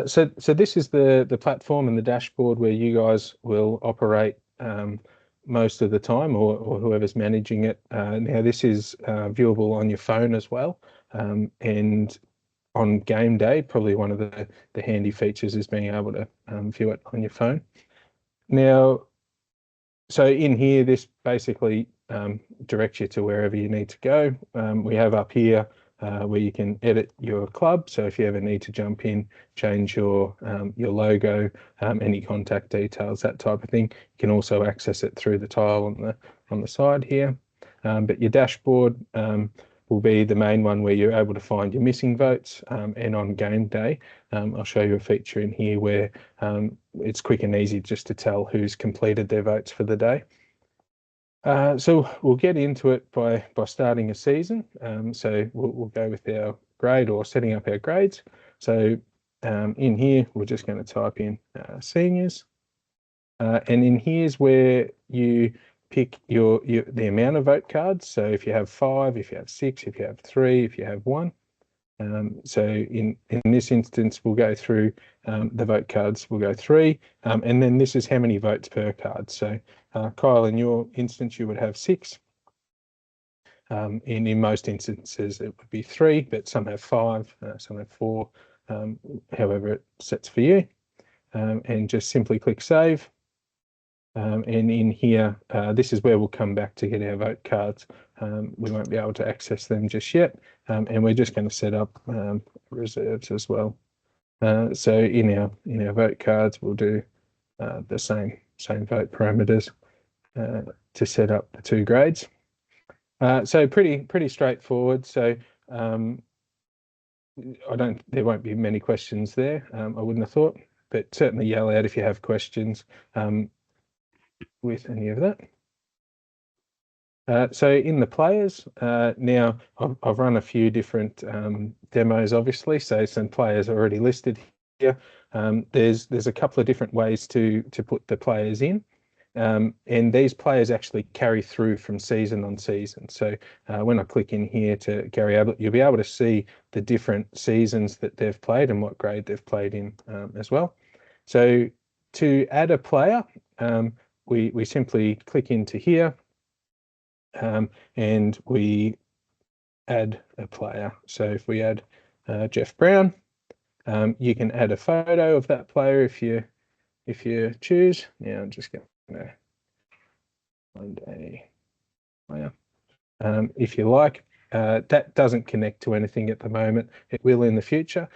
So this is the platform and the dashboard where you guys will operate most of the time, or whoever's managing it. Now this is viewable on your phone as well, and on game day, probably one of the handy features is being able to view it on your phone. Now, so in here, this basically directs you to wherever you need to go. We have up here where you can edit your club. So if you ever need to jump in, change your logo, any contact details, that type of thing, you can also access it through the tile on the side here. But your dashboard will be the main one where you're able to find your missing votes. And on game day, I'll show you a feature in here where it's quick and easy just to tell who's completed their votes for the day. So we'll get into it by starting a season. So we'll go with our grade or setting up our grades. So in here, we're just going to type in seniors. And in here's where you pick the amount of vote cards. So if you have 5, if you have 6, if you have 3, if you have 1. So in this instance, we'll go through the vote cards. We'll go 3, and then this is how many votes per card. So Kyle, in your instance, you would have 6. In most instances, it would be 3, but some have 5, some have 4, however it sets for you. And just simply click save. And in here, this is where we'll come back to get our vote cards. We won't be able to access them just yet, and we're just going to set up reserves as well. So in our vote cards, we'll do the same vote parameters to set up the 2 grades. So pretty straightforward. So there won't be many questions there. I wouldn't have thought, but certainly yell out if you have questions with any of that. So in the players, now I've run a few different demos, obviously, so some players are already listed here. There's a couple of different ways to put the players in, and these players actually carry through from season on season. So when I click in here to Gary Ablett, you'll be able to see the different seasons that they've played and what grade they've played in as well. So to add a player, we simply click into here, and we add a player. So if we add Jeff Brown, you can add a photo of that player if you choose. Now I'm just going to find a player. If you like. That doesn't connect to anything at the moment. It will in the future.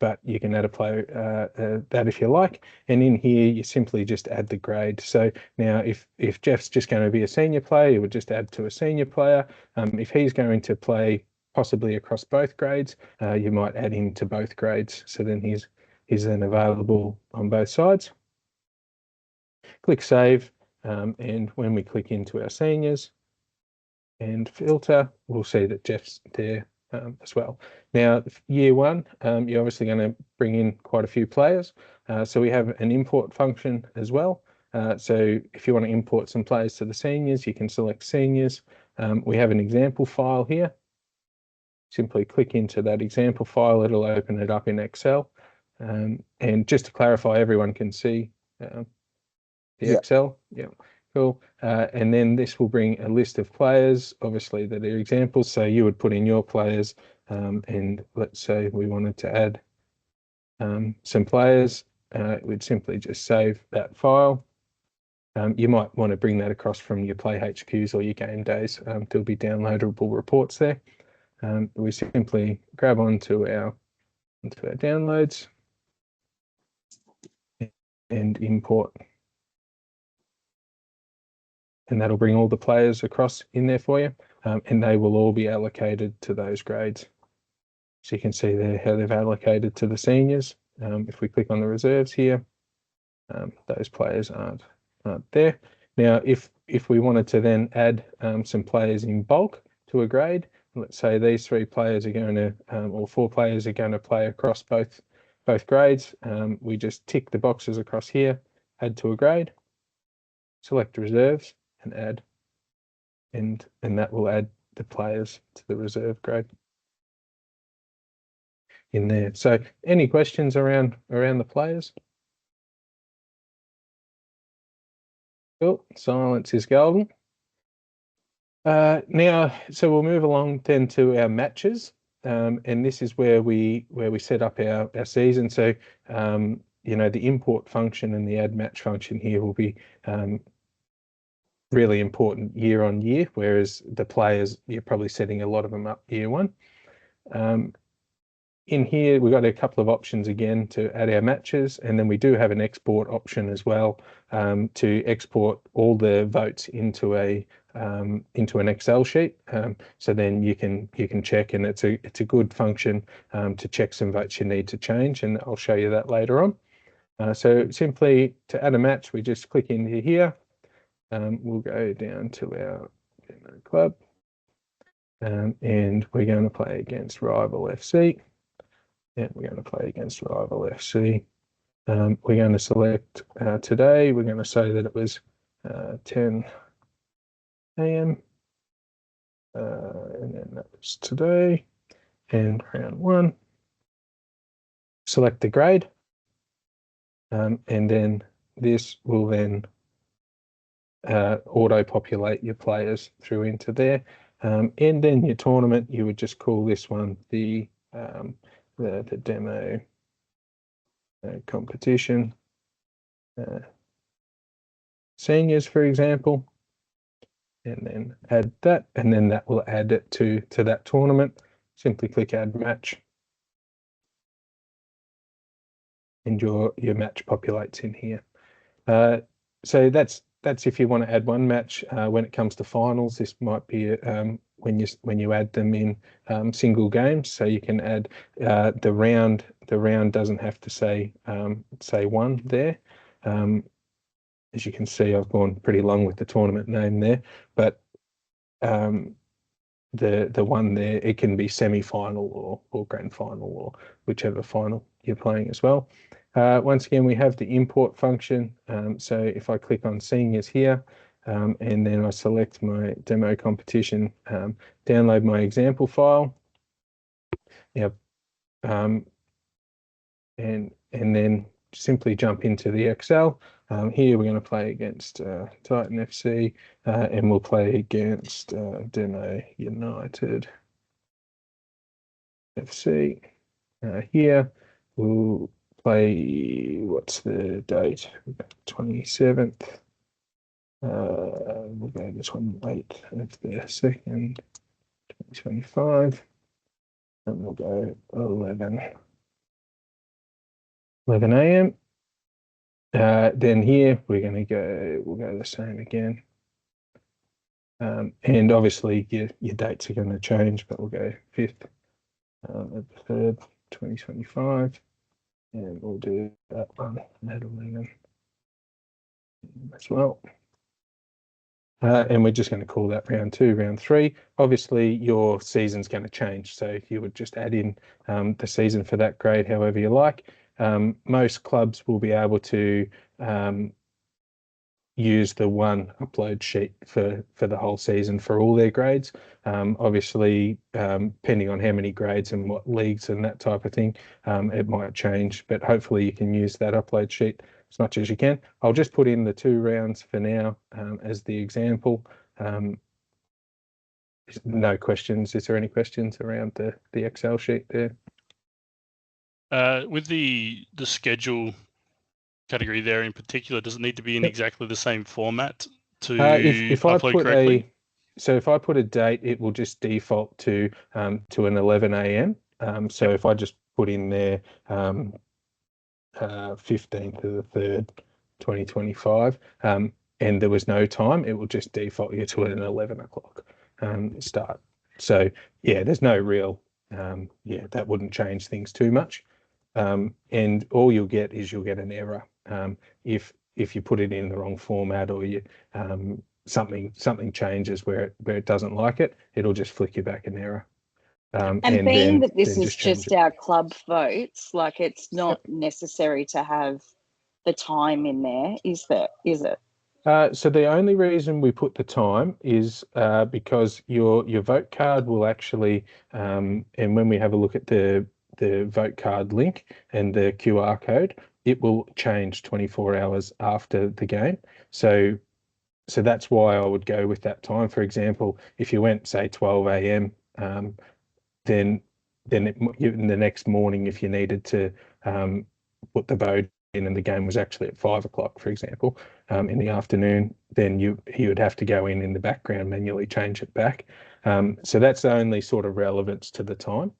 But you can add a player that if you like, and in here you simply just add the grade. So now if Jeff's just going to be a senior player, you would just add to a senior player. If he's going to play possibly across both grades, you might add him to both grades. So then he's then available on both sides. Click save, and when we click into our seniors and filter, we'll see that Jeff's there as well. Now, year 1, you're obviously going to bring in quite a few players. So we have an import function as well. So if you want to import some players to the seniors, you can select seniors. We have an example file here. Simply click into that example file. It'll open it up in Excel. And just to clarify, everyone can see the Excel. Yeah. Cool. And then this will bring a list of players, obviously, that are examples. So you would put in your players, and let's say we wanted to add some players. We'd simply just save that file. You might want to bring that across from your Play HQs or your game days. There'll be downloadable reports there. We simply grab onto our downloads and import. And that'll bring all the players across in there for you, and they will all be allocated to those grades. So you can see there how they've allocated to the seniors. If we click on the reserves here, those players aren't there. Now, if we wanted to then add some players in bulk to a grade, let's say these 3 players are going to, or 4 players are going to play across both grades, we just tick the boxes across here, add to a grade, select reserves, and add, and that will add the players to the reserve grade. in there. So any questions around the players? Cool. Silence is golden. Now, so we'll move along then to our matches, and this is where we set up our season. So the import function and the add match function here will be really important year on year, whereas the players, you're probably setting a lot of them up year one. In here, we've got a couple of options again to add our matches, and then we do have an export option as well to export all the votes into an Excel sheet. So then you can check, and it's a good function to check some votes you need to change, and I'll show you that later on. So simply to add a match, we just click into here. We'll go down to our demo club, and we're going to play against Rival FC. And we're going to play against Rival FC. We're going to select today. We're going to say that it was 10 a.m. And then that was today. And round one. Select the grade. And then this will then auto-populate your players through into there. And then your tournament, you would just call this one the demo competition seniors, for example, and then add that, and then that will add it to that tournament. Simply click add match, and your match populates in here. So that's if you want to add one match. When it comes to finals, this might be when you add them in single games. So you can add the round. The round doesn't have to say one there. As you can see, I've gone pretty long with the tournament name there, but the one there, it can be semi-final or grand final or whichever final you're playing as well. Once again, we have the import function. So if I click on seniors here, and then I select my demo competition, download my example file. Yep. And then simply jump into the Excel. Here we're going to play against Titan FC, and we'll play against Demo United FC. Here we'll play, what's the date? 27th. We'll go this one 8th of the 2nd, 2025. And we'll go 11 a.m. Then here we're going to go, we'll go the same again. And obviously your dates are going to change, but we'll go 5th of the 3rd, 2025. And we'll do that one at 11 as well. And we're just going to call that round 2, round 3. Obviously, your season's going to change. So you would just add in the season for that grade however you like. Most clubs will be able to use the one upload sheet for the whole season for all their grades. Obviously, depending on how many grades and what leagues and that type of thing, it might change, but hopefully you can use that upload sheet as much as you can. I'll just put in the 2 rounds for now as the example. No questions. Is there any questions around the Excel sheet there? With the schedule category there in particular, does it need to be in exactly the same format to if I upload put correctly? If I put a date, it will just default to an 11 a.m. So if I just put in there 15th of the 3rd, 2025, and there was no time, it will just default you to an 11 o'clock start. So yeah, there's no real that wouldn't change things too much. And all you'll get is an error if you put it in the wrong format, or you something changes where it doesn't like it, it'll just flick you back an error. And being that this is just our club votes, like it's not necessary to have the time in there, is it? So the only reason we put the time is because your vote card will actually, and when we have a look at the the vote card link and the QR code, it will change 24 hours after the game. So that's why I would go with that time. For example, if you went, say, 12 a.m., then in the next morning, if you needed to put the vote in and the game was actually at 5 o'clock, for example, in the afternoon, then you would have to go in the background, manually change it back. So that's the only sort of relevance to the time.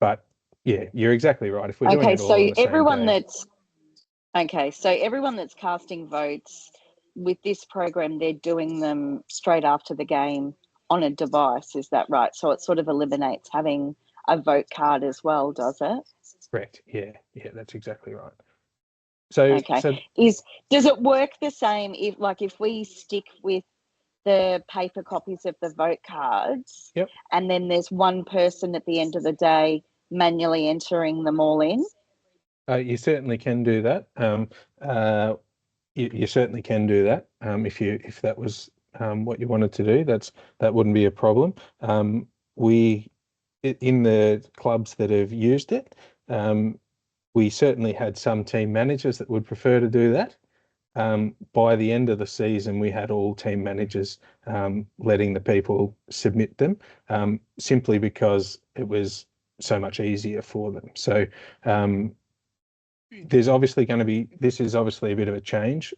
But yeah, you're exactly right. If we're doing it all on the same day. So everyone that's casting votes with this program, they're doing them straight after the game on a device. Is that right? So it sort of eliminates having a vote card as well, does it? Correct. Yeah, that's exactly right. So does it work the same if we stick with the paper copies of the vote cards, yep, and then there's one person at the end of the day manually entering them all in? You certainly can do that. You certainly can do that. If that was what you wanted to do, that wouldn't be a problem. In the clubs that have used it, we certainly had some team managers that would prefer to do that. By the end of the season, we had all team managers letting the people submit them, simply because it was so much easier for them. So this is obviously a bit of a change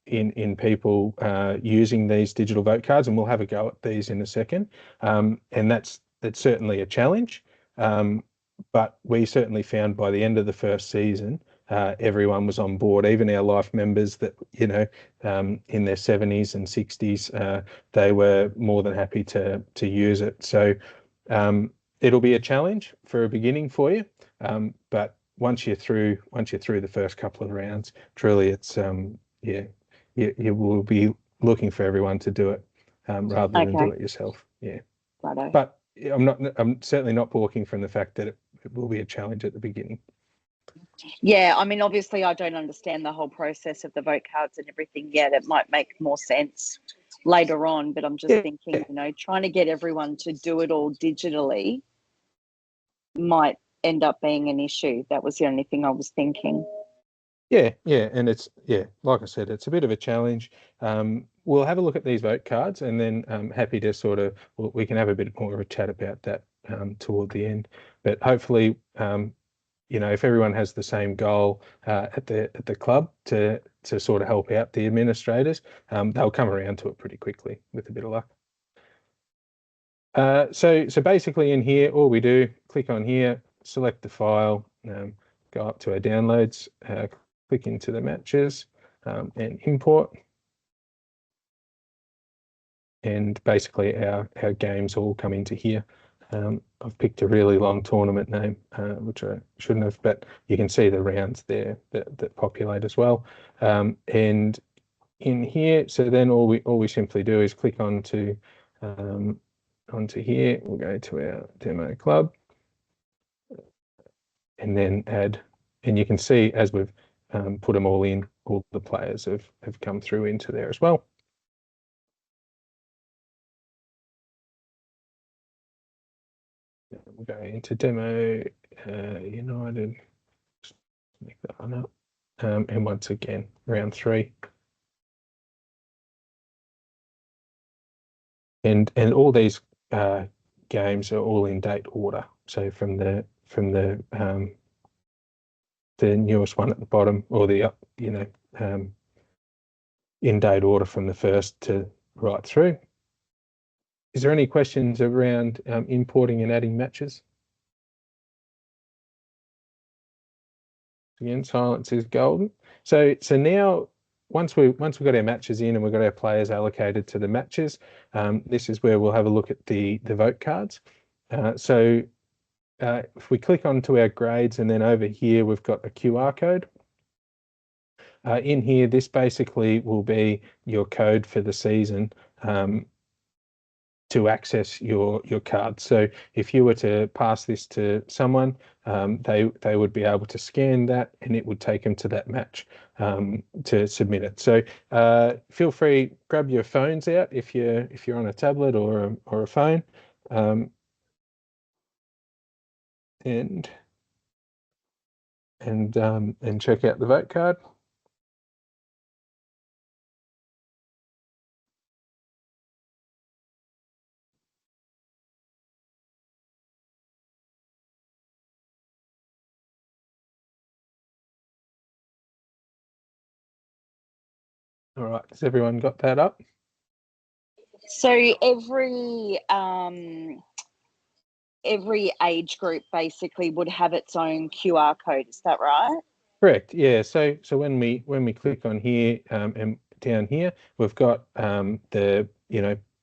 in people using these digital vote cards, and we'll have a go at these in a second. And that's certainly a challenge. But we certainly found by the end of the first season, everyone was on board, even our life members that, in their 70s and 60s, they were more than happy to use it. So it'll be a challenge for a beginning for you, but once you're through the first couple of rounds, truly it's you will be looking for everyone to do it rather than do it yourself. Yeah. Righto. But I'm certainly not balking from the fact that it will be a challenge at the beginning. Yeah, I mean, obviously I don't understand the whole process of the vote cards and everything yet. It might make more sense later on, but I'm just thinking, trying to get everyone to do it all digitally might end up being an issue. That was the only thing I was thinking. Yeah, and it's like I said, it's a bit of a challenge. We'll have a look at these vote cards, and then I'm happy to we can have a bit more of a chat about that toward the end. But hopefully, if everyone has the same goal at the club to sort of help out the administrators, they'll come around to it pretty quickly with a bit of luck. So basically in here, all we do, click on here, select the file, go up to our downloads, click into the matches and import. And basically our games all come into here. I've picked a really long tournament name, which I shouldn't have, but you can see the rounds there that populate as well. And in here, so then all we simply do is click onto here. We'll go to our demo club and then add, and you can see as we've put them all in, all the players have come through into there as well. We'll go into demo United, make that one up, and once again round 3, and all these games are all in date order. So from the newest one at the bottom, or the in date order from the first to right through. Is there any questions around importing and adding matches? Again, silence is golden. So now, once we've got our matches in and we've got our players allocated to the matches, this is where we'll have a look at the vote cards. So if we click onto our grades, and then over here we've got a QR code. In here, this basically will be your code for the season to access your card. So if you were to pass this to someone, they would be able to scan that, and it would take them to that match to submit it. So feel free, grab your phones out if you're on a tablet or a phone. and check out the vote card. All right, has everyone got that up? So every age group basically would have its own QR code. Is that right? Correct. Yeah. So when we click on here and down here, we've got the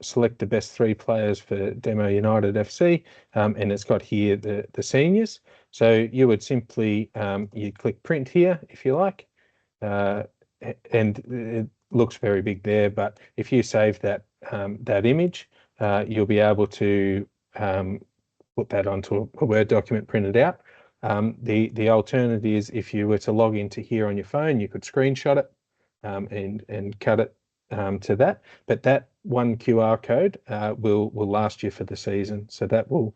select the best 3 players for Demo United FC, and it's got here the seniors. So you would simply you click print here if you like, and it looks very big there. But if you save that that image, you'll be able to put that onto a Word document printed out. The alternative is if you were to log into here on your phone, you could screenshot it and cut it to that. But that one QR code will last you for the season, so that will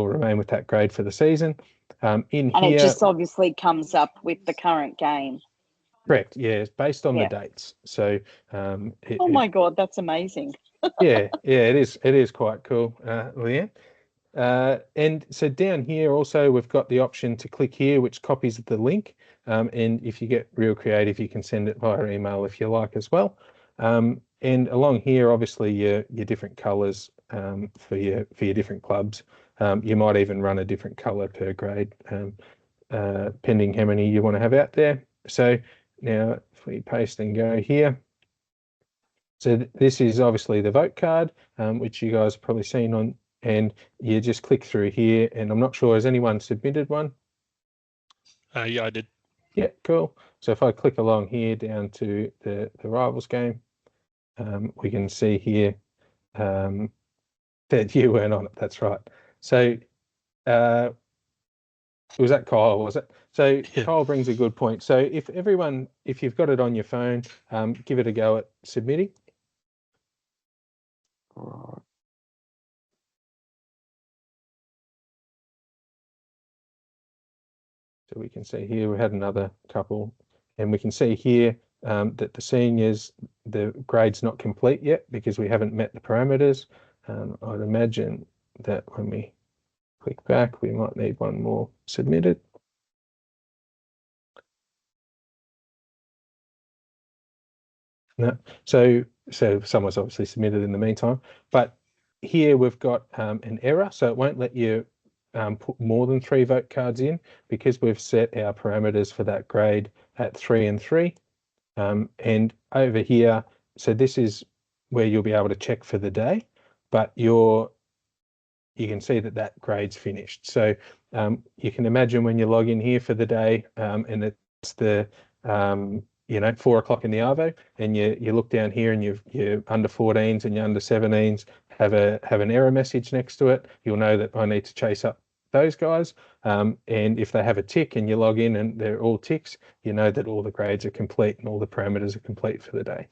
remain with that grade for the season. And it just obviously comes up with the current game. Correct. Yeah, it's based on the dates. So oh my God, that's amazing. yeah, it is. It is quite cool, Leanne. And so down here also we've got the option to click here, which copies the link. And if you get real creative, you can send it via email if you like as well. And along here, obviously your different colours for your different clubs. You might even run a different colour per grade, pending how many you want to have out there. So now if we paste and go here. So this is obviously the vote card, which you guys have probably seen on, and you just click through here, and I'm not sure, has anyone submitted one? Yeah, I did. Yeah, cool. So if I click along here down to the Rivals game, we can see here that you weren't on it. That's right. So was that Kyle, was it? So yeah. Kyle brings a good point. So if you've got it on your phone, give it a go at submitting. Right. So we can see here we had another couple, and we can see here that the seniors, the grade's not complete yet because we haven't met the parameters. I'd imagine that when we click back, we might need one more submitted. No, so someone's obviously submitted in the meantime, but here we've got an error, so it won't let you put more than 3 vote cards in because we've set our parameters for that grade at 3 and 3. And over here, so this is where you'll be able to check for the day, but you can see that grade's finished. So you can imagine when you log in here for the day and it's the 4 o'clock in the arvo, and you look down here and you're under 14s and you're under 17s have an error message next to it. You'll know that I need to chase up those guys, and if they have a tick and you log in and they're all ticks, you know that all the grades are complete and all the parameters are complete for the day.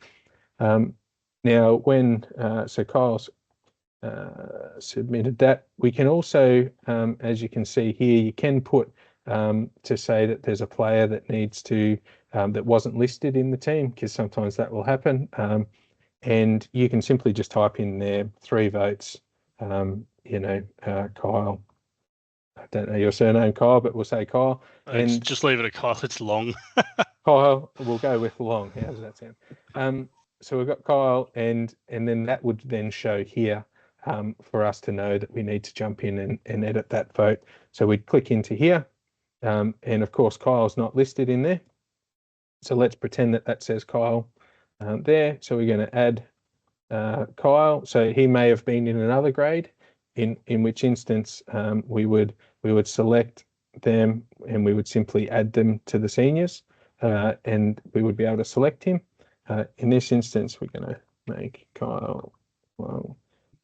Now when so Kyle's submitted that, we can also as you can see here, you can put to say that there's a player that needs to that wasn't listed in the team, because sometimes that will happen, and you can simply just type in there 3 votes, Kyle, I don't know your surname, Kyle, but we'll say Kyle. And just leave it at Kyle, it's long. Kyle, we'll go with long. How does that sound? So we've got Kyle, and then that would then show here for us to know that we need to jump in and edit that vote. So we'd click into here, and of course Kyle's not listed in there. So let's pretend that says Kyle there. So we're going to add Kyle. So he may have been in another grade, in which instance we would select them and we would simply add them to the seniors, and we would be able to select him. In this instance, we're going to make Kyle,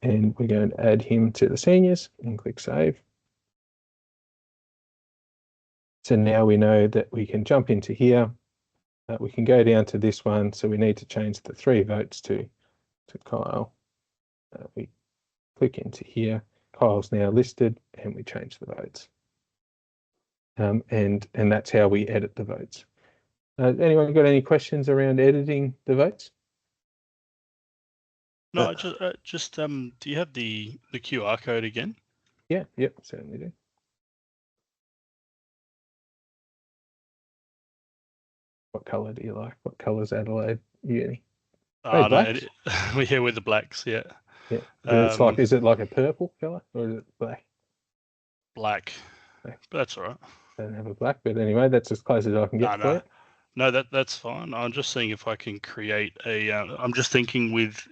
and we're going to add him to the seniors and click save. So now we know that we can jump into here. We can go down to this one. So we need to change the 3 votes to Kyle. We click into here. Kyle's now listed, and we change the votes. and that's how we edit the votes. Anyone got any questions around editing the votes? No, just do you have the QR code again? Yeah, yep, certainly do. What colour do you like? What colour's Adelaide Uni? Oh, no, blacks? we're here with the blacks, yeah. Yeah, it's like, is it like a purple colour or is it black? Black. Black. But that's all right. Don't have a black, but anyway, that's as close as I can get for you. No, that's fine. I'm just seeing if I can create a. I'm just thinking with.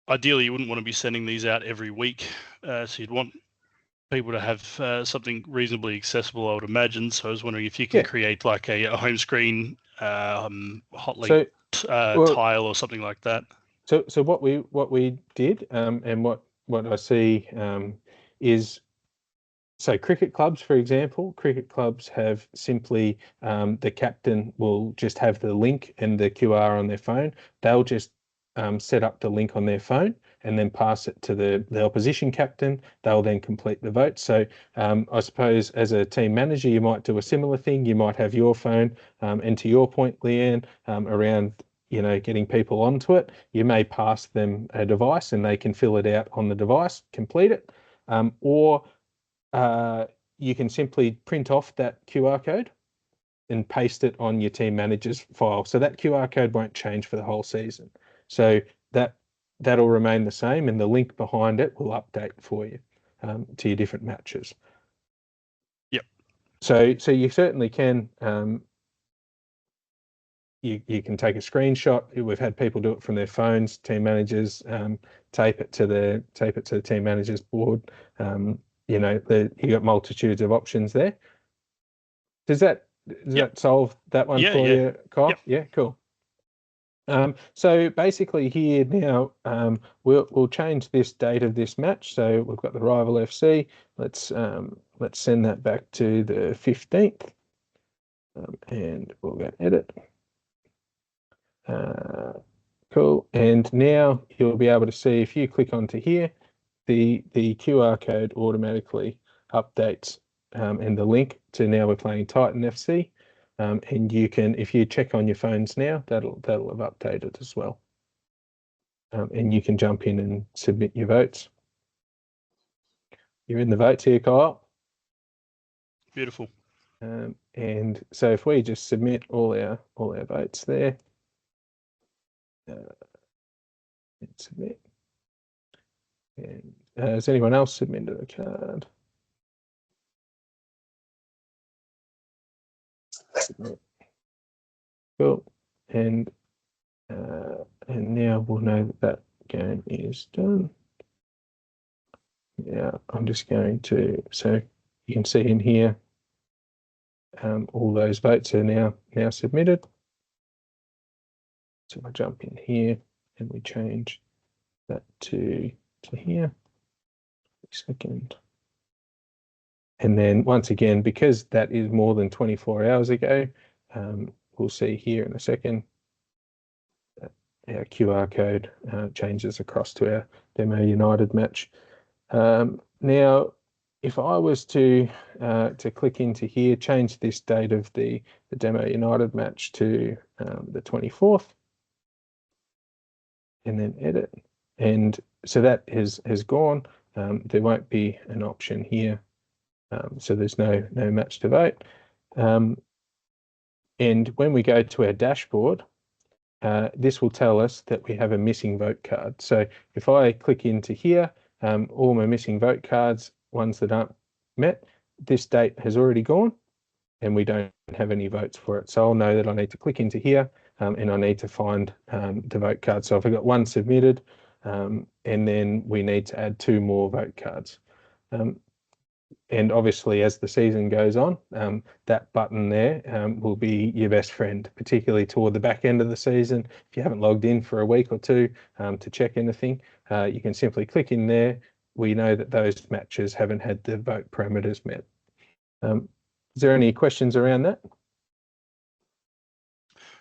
Ideally, you wouldn't want to be sending these out every week, so you'd want people to have something reasonably accessible, I would imagine. So I was wondering if you can create like a home screen hot link tile or something like that. So what we did, and what I see is, so cricket clubs, for example, cricket clubs have simply the captain will just have the link and the QR on their phone. They'll just set up the link on their phone and then pass it to the opposition captain. They'll then complete the vote. So I suppose as a team manager, you might do a similar thing. You might have your phone, and to your point, Leanne, around getting people onto it. You may pass them a device and they can fill it out on the device, complete it, or you can simply print off that QR code and paste it on your team manager's file. So that QR code won't change for the whole season. So that'll remain the same, and the link behind it will update for you to your different matches. Yep. So you certainly can. You can take a screenshot. We've had people do it from their phones. Team managers tape it to the team manager's board. You got multitudes of options there. Does that solve that one for you, Kyle? Yep. Yeah, cool. So basically here now, we'll change this date of this match. So we've got the rival FC. Let's send that back to the 15th, and we'll go edit. Cool. And now you'll be able to see, if you click onto here, the QR code automatically updates, and the link to, now we're playing Titan FC. And you can, if you check on your phones now, that'll have updated as well. And you can jump in and submit your votes. You're in the votes here, Kyle. Beautiful. And so if we just submit all our votes there, submit. And has anyone else submitted a card? Submit. Cool. And now we'll know that game is done. Yeah, I'm just going to, so you can see in here, all those votes are now submitted. So I jump in here and we change that to here. Second. And then once again, because that is more than 24 hours ago, we'll see here in a second, our QR code changes across to our Demo United match. Now, if I was to click into here, change this date of the Demo United match to the 24th, and then edit, and so that has gone. There won't be an option here, so there's no match to vote. And when we go to our dashboard, this will tell us that we have a missing vote card. So if I click into here, all my missing vote cards, ones that aren't met, this date has already gone and we don't have any votes for it. So I'll know that I need to click into here, and I need to find the vote card. So if I've got one submitted, and then we need to add 2 more vote cards. And obviously, as the season goes on, that button there will be your best friend, particularly toward the back end of the season. If you haven't logged in for a week or two to check anything, you can simply click in there. We know that those matches haven't had the vote parameters met. Is there any questions around that?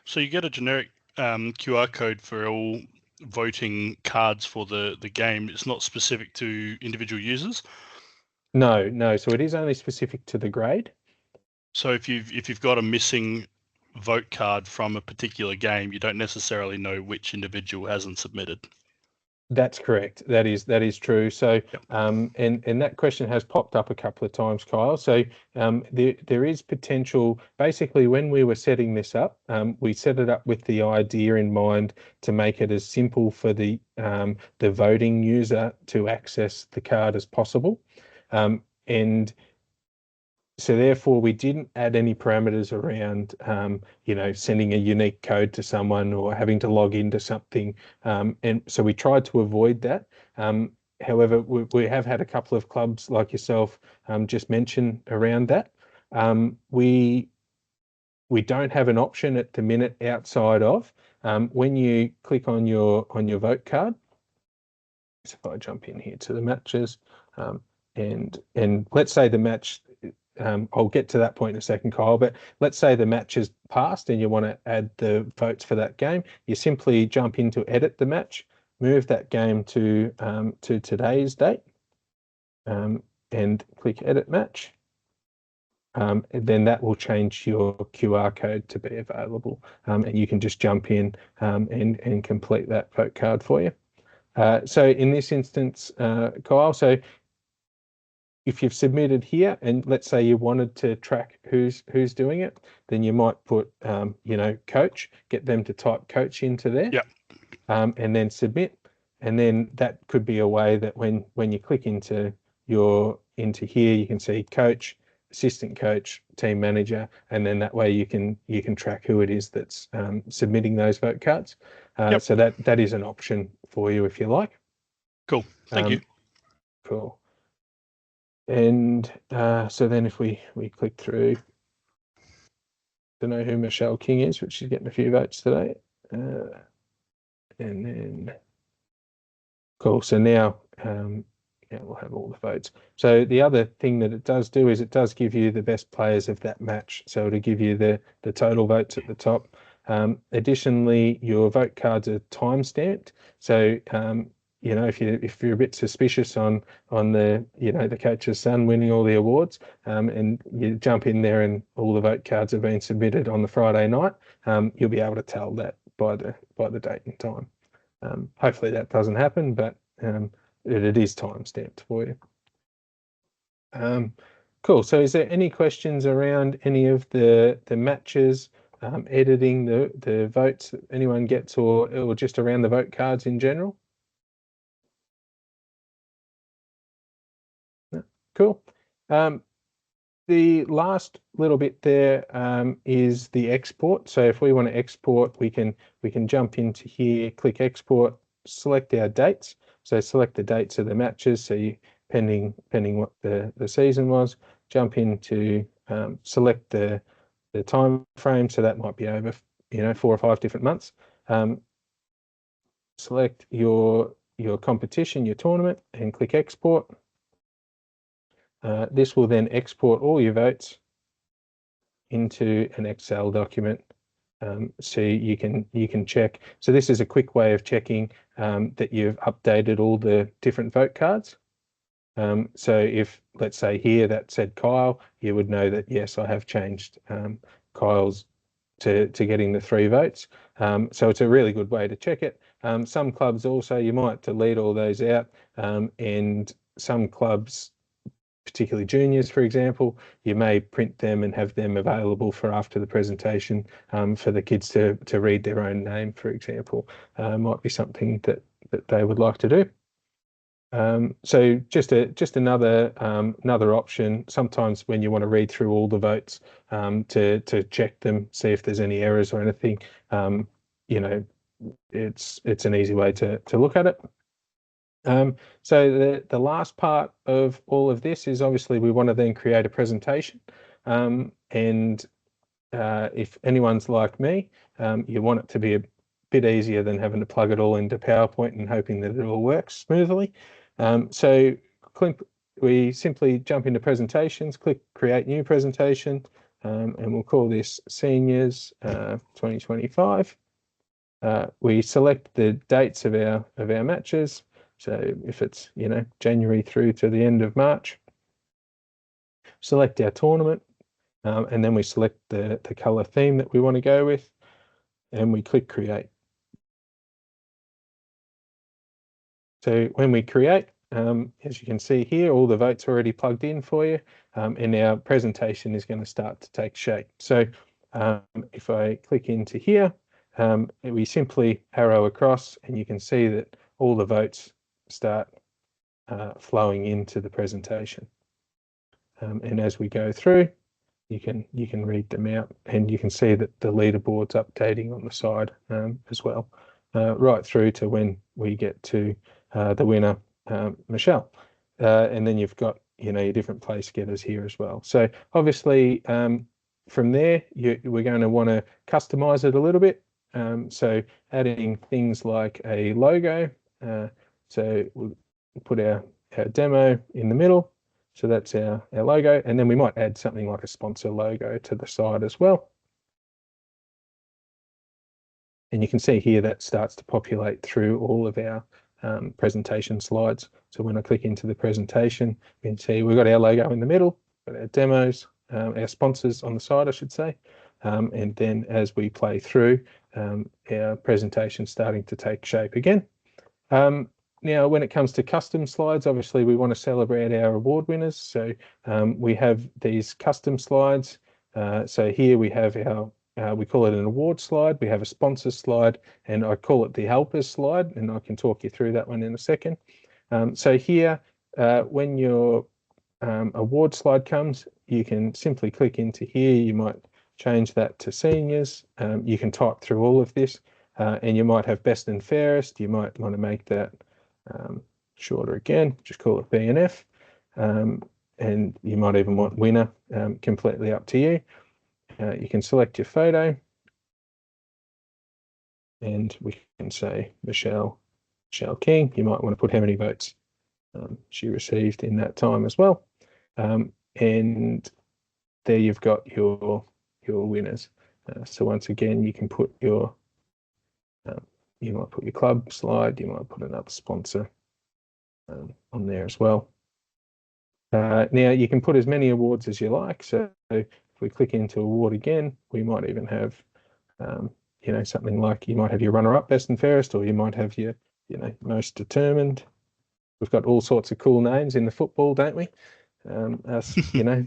So you get a generic QR code for all voting cards for the game. It's not specific to individual users? No. So it is only specific to the grade. So if you've got a missing vote card from a particular game, you don't necessarily know which individual hasn't submitted. That's correct. That is true. So, Yep. And that question has popped up a couple of times, Kyle. So, there is potential. Basically, when we were setting this up, we set it up with the idea in mind to make it as simple for the voting user to access the card as possible, and so therefore we didn't add any parameters around, sending a unique code to someone or having to log into something. And so we tried to avoid that. However, we have had a couple of clubs like yourself just mention around that. We don't have an option at the minute outside of when you click on your vote card. So if I jump in here to the matches, and let's say the match. I'll get to that point in a second, Kyle, but let's say the match is passed and you want to add the votes for that game. You simply jump into edit the match, move that game to today's date, and click edit match. And then that will change your QR code to be available, and you can just jump in and complete that vote card for you. So in this instance, Kyle, so if you've submitted here and let's say you wanted to track who's doing it, then you might put, coach, get them to type coach into there, Yep. And then submit. And then that could be a way that when you click into here, you can see coach, assistant coach, team manager, and then that way you can track who it is that's submitting those vote cards. Yep. So that is an option for you if you like. Cool. Thank you. Cool. And so then if we click through to know who Michelle King is, which she's getting a few votes today. And then, cool. So now we'll have all the votes. So the other thing that it does do is it does give you the best players of that match. So it'll give you the total votes at the top. Additionally, your vote cards are time stamped. So if you're a bit suspicious on the the coach's son winning all the awards, and you jump in there and all the vote cards have been submitted on the Friday night, you'll be able to tell that by the date and time. Hopefully that doesn't happen, but it is time stamped for you. Cool. So is there any questions around any of the matches, editing the votes that anyone gets, or just around the vote cards in general? Cool. The last little bit there is the export. So if we want to export, we can jump into here, click export, select our dates. So select the dates of the matches. So you, pending what the season was, jump into select the time frame. So that might be over 4 or 5 different months. Select your competition, your tournament, and click export. This will then export all your votes into an Excel document, so you can check. So this is a quick way of checking that you've updated all the different vote cards. So if, let's say here that said Kyle, you would know that yes, I have changed Kyle's to getting the 3 votes. So it's a really good way to check it. Some clubs also, you might delete all those out, and some clubs, particularly juniors, for example, you may print them and have them available for after the presentation, for the kids to read their own name, for example. Might be something that they would like to do. So just another option. Sometimes when you want to read through all the votes, to check them, see if there's any errors or anything, it's an easy way to look at it. So the last part of all of this is obviously we want to then create a presentation, and if anyone's like me, you want it to be a bit easier than having to plug it all into PowerPoint and hoping that it all works smoothly. So we simply jump into presentations, click create new presentation, and we'll call this Seniors 2025. We select the dates of our matches. So if it's January through to the end of March, select our tournament, and then we select the color theme that we want to go with, and we click create. So when we create, as you can see here, all the votes are already plugged in for you, and our presentation is going to start to take shape. So if I click into here, we simply arrow across, and you can see that all the votes start flowing into the presentation. And as we go through, you can read them out, and you can see that the leaderboard's updating on the side as well, right through to when we get to the winner, Michelle. And then you've got your different place getters here as well. So obviously from there we're going to want to customize it a little bit. So adding things like a logo. So we'll put our demo in the middle. So that's our logo, and then we might add something like a sponsor logo to the side as well. And you can see here that starts to populate through all of our presentation slides. So when I click into the presentation, you can see we've got our logo in the middle, got our demos, our sponsors on the side, I should say. And then as we play through, our presentation's starting to take shape again. Now, when it comes to custom slides, obviously we want to celebrate our award winners. So we have these custom slides. So here we have our, we call it an award slide. We have a sponsor slide, and I call it the helpers slide, and I can talk you through that one in a second. So here, when your award slide comes, you can simply click into here. You might change that to seniors. You can type through all of this, and you might have best and fairest. You might want to make that shorter again, just call it BNF, and you might even want winner, completely up to you. You can select your photo, and we can say Michelle King. You might want to put how many votes she received in that time as well, and there you've got your winners. So once again, you can put your you might put your club slide, you might put another sponsor on there as well. Now you can put as many awards as you like. So if we click into award again, we might even have, something like you might have your runner-up, best and fairest, or you might have your, most determined. We've got all sorts of cool names in the football, don't we? Us,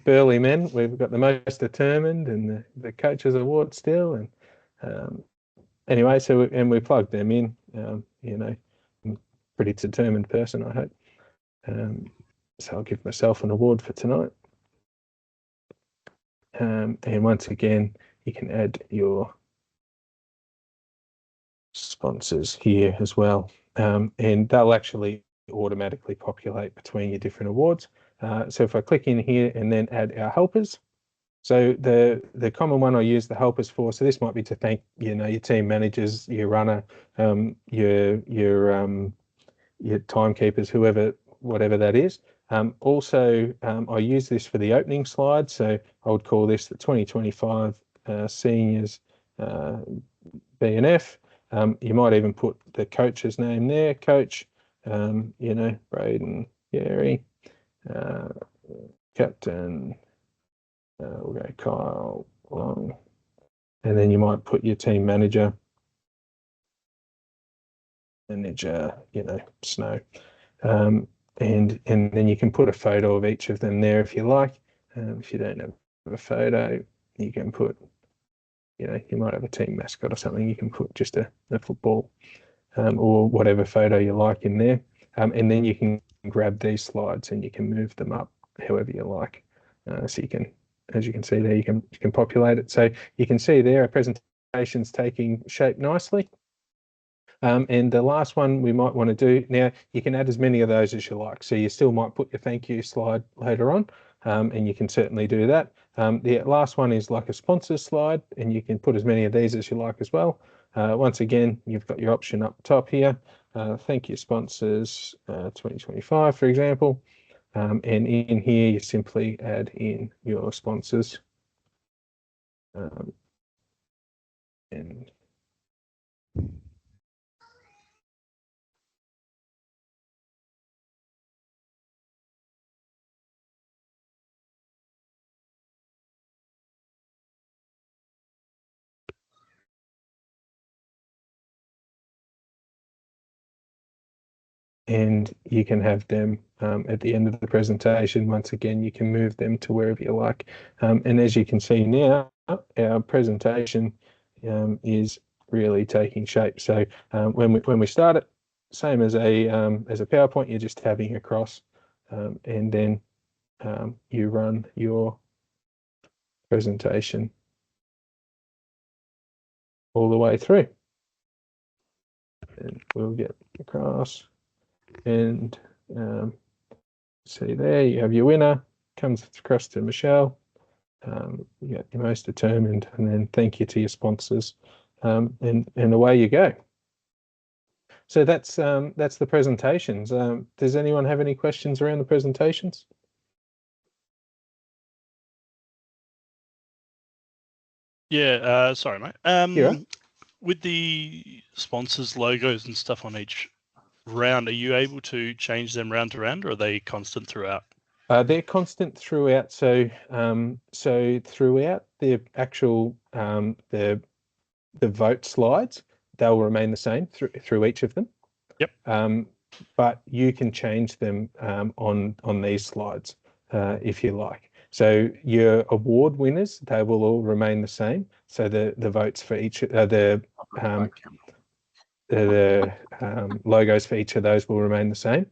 burly men, we've got the most determined and the coach's award still. And anyway, so we plug them in. I'm a pretty determined person, I hope. So I'll give myself an award for tonight. And once again, you can add your sponsors here as well. And they'll actually automatically populate between your different awards. So if I click in here and then add our helpers, so the common one I use the helpers for, so this might be to thank, your team managers, your runner, your timekeepers, whatever that is. Also, I use this for the opening slide. So I would call this the 2025 seniors BNF. You might even put the coach's name there, coach, Brayden, Gary, captain, we'll go Kyle Long, and then you might put your team manager, Snow. And then you can put a photo of each of them there if you like. If you don't have a photo, you can put, you might have a team mascot or something. You can put just a football or whatever photo you like in there. And then you can grab these slides and you can move them up however you like. So you can, as you can see there, you can populate it. So you can see there, our presentation's taking shape nicely. And the last one we might want to do, now you can add as many of those as you like. So you still might put your thank you slide later on, and you can certainly do that. The last one is like a sponsor slide, and you can put as many of these as you like as well. Once again, you've got your option up top here. Thank you sponsors 2025, for example. And in here, you simply add in your sponsors. And and you can have them at the end of the presentation. Once again, you can move them to wherever you like. And as you can see now, our presentation is really taking shape. So when we start it, same as a PowerPoint, you're just tabbing across, and then you run your presentation all the way through. And we'll get across, and see there you have your winner, comes across to Michelle. You got your most determined, and then thank you to your sponsors, and away you go. So that's the presentations. Does anyone have any questions around the presentations? Yeah, sorry, mate. You're right. With the sponsors' logos and stuff on each round, are you able to change them round to round, or are they constant throughout? They're constant throughout. So throughout the actual the vote slides, they'll remain the same through each of them. Yep. But you can change them on these slides if you like. So your award winners, they will all remain the same. So the votes for each the logos for each of those will remain the same.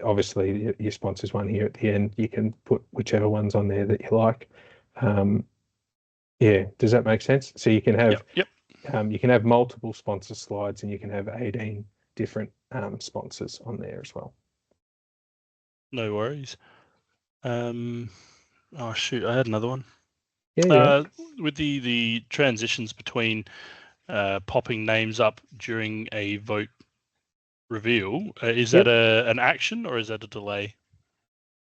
Obviously, your sponsors one here at the end, you can put whichever ones on there that you like. Yeah, does that make sense? So you can have Yep. you can have multiple sponsor slides, and you can have 18 different sponsors on there as well. No worries. Oh shoot, I had another one. Yeah. With the transitions between popping names up during a vote reveal, is that an action or is that a delay?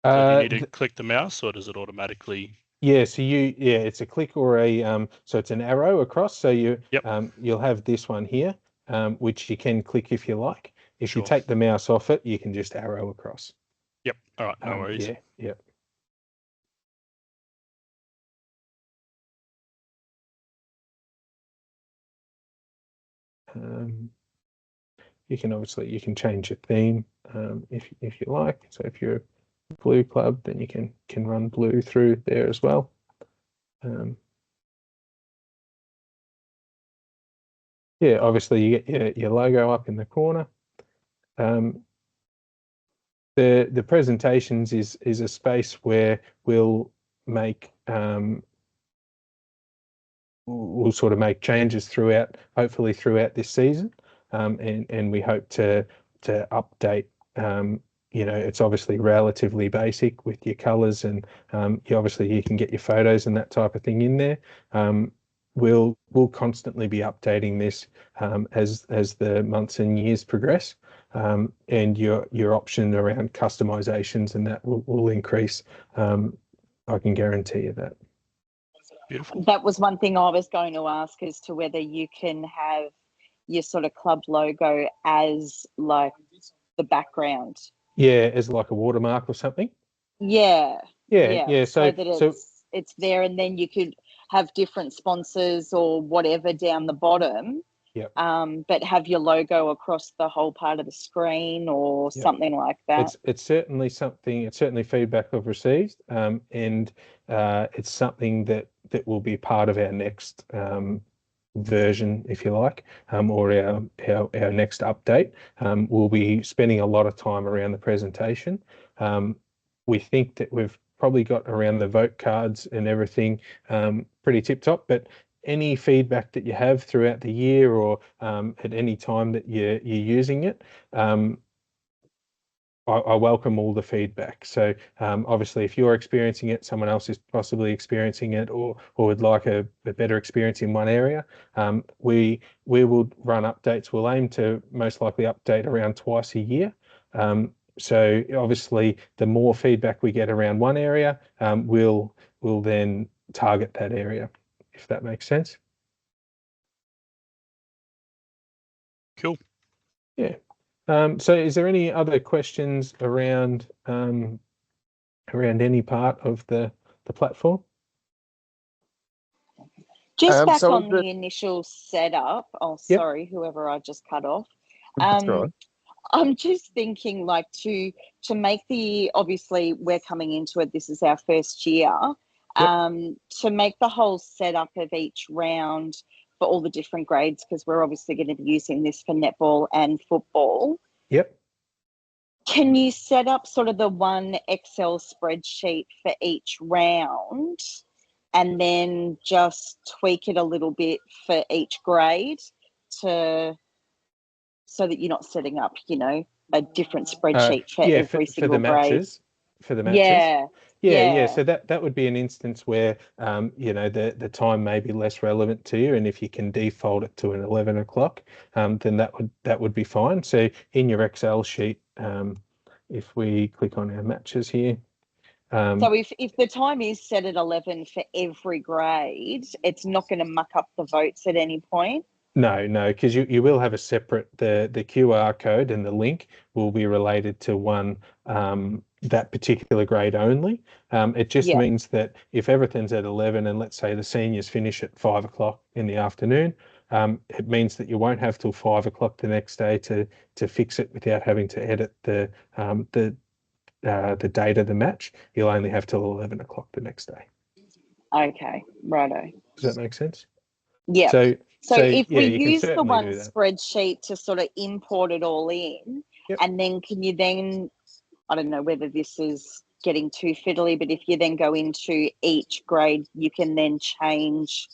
So do you need to click the mouse, or does it automatically? Yeah, so it's a click or a so it's an arrow across. So you'll have this one here, which you can click if you like. If you take the mouse off it, you can just arrow across. Yep. All right. No worries. Yeah. You can change your theme if you like. So if you're a blue club, then you can run blue through there as well. Yeah, obviously you get your logo up in the corner. The presentations is a space where we'll make we'll sort of make changes hopefully throughout this season, and we hope to update. It's obviously relatively basic with your colors, and you can get your photos and that type of thing in there. We'll constantly be updating this as the months and years progress, and your option around customizations and that will increase. I can guarantee you that. Beautiful. That was one thing I was going to ask as to whether you can have your sort of club logo as like the background. Yeah, as like a watermark or something. Yeah. So that it's there, and then you could have different sponsors or whatever down the bottom. Yep. But have your logo across the whole part of the screen or something like that. It's certainly something. It's certainly feedback I've received, and it's something that will be part of our next version, if you like, or our next update. We'll be spending a lot of time around the presentation. We think that we've probably got around the vote cards and everything pretty tip top, but any feedback that you have throughout the year or at any time that you're using it, I welcome all the feedback. So obviously, if you're experiencing it, someone else is possibly experiencing it, or would like a better experience in one area, we will run updates. We'll aim to most likely update around twice a year. So obviously, the more feedback we get around one area, we'll then target that area, if that makes sense. Cool. Yeah. So is there any other questions around any part of the platform? Just back on the initial setup. Oh, Yep. sorry, whoever I just cut off. That's right. I'm just thinking, like, to make the, obviously we're coming into it, this is our first year, to make the whole setup of each round for all the different grades, because we're obviously going to be using this for netball and football. Yep. Can you set up sort of the one Excel spreadsheet for each round and then just tweak it a little bit for each grade so that you're not setting up, a different spreadsheet for every single the grade? matches. For the matches. Yeah. So that would be an instance where the time may be less relevant to you, and if you can default it to an 11 o'clock, then that would be fine. So in your Excel sheet, if we click on our matches here. So if the time is set at 11 for every grade, it's not going to muck up the votes at any point? No, because you will have a separate, the QR code and the link will be related to one, that particular grade only. It just means that if everything's at 11 and let's say the seniors finish at 5 o'clock in the afternoon, it means that you won't have till 5 o'clock the next day to fix it without having to edit the date of the match. You'll only have till 11 o'clock the next day. Okay, righto. Does that make sense? Yeah. So if we use the one spreadsheet to sort of import it all in, and then can you then, I don't know whether this is getting too fiddly, but if you then go into each grade, you can then change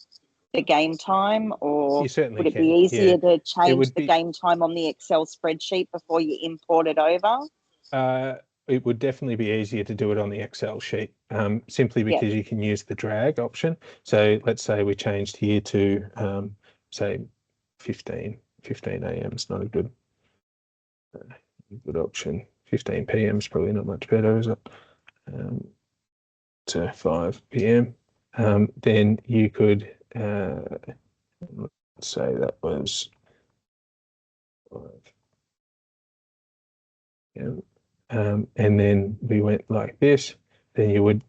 the game time, or would it be easier to change the game time on the Excel spreadsheet before you import it over? It would definitely be easier to do it on the Excel sheet, simply because you can use the drag option. So let's say we changed here to, say 15 a.m. is not a good option. 15 p.m. is probably not much better, is it? To 5 p.m. Then you could, let's say that was 5. And then we went like this, then you would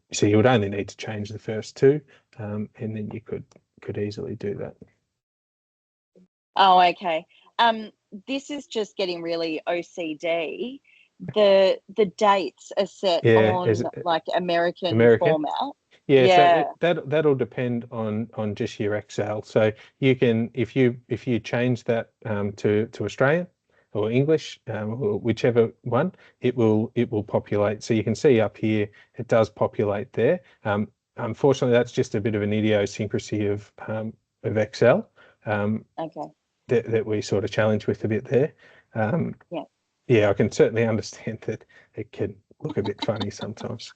only need to change the first two, and then you could easily do that. Oh, okay. This is just getting really OCD. The dates are set on like American format. So that'll depend on just your Excel. So you can, if you change that to Australian or English, or whichever one, it will populate. So you can see up here, it does populate there. Unfortunately, that's just a bit of an idiosyncrasy of Excel. That we sort of challenge with a bit there. I can certainly understand that it can look a bit funny sometimes.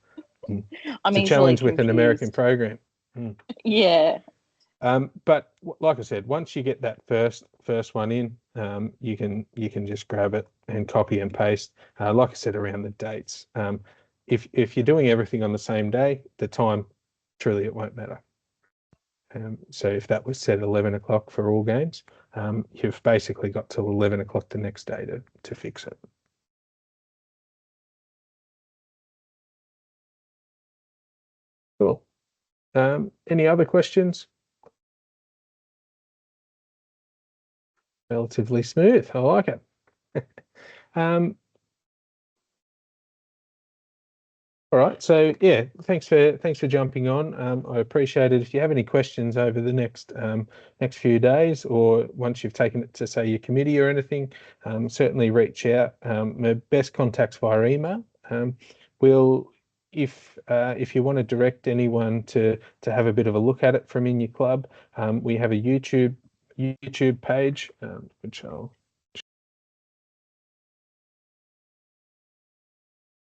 It's a challenge with an American program. Yeah. But like I said, once you get that first one in, you can just grab it and copy and paste. Like I said, around the dates. If you're doing everything on the same day, the time, truly it won't matter. So if that was set at 11 o'clock for all games, you've basically got till 11 o'clock the next day to fix it. Cool. Any other questions? Relatively smooth. I like it. All right. So yeah, thanks for jumping on. I appreciate it. If you have any questions over the next few days, or once you've taken it to say your committee or anything, certainly reach out. My best contacts via email. If you want to direct anyone to have a bit of a look at it from in your club, we have a YouTube page, which I'll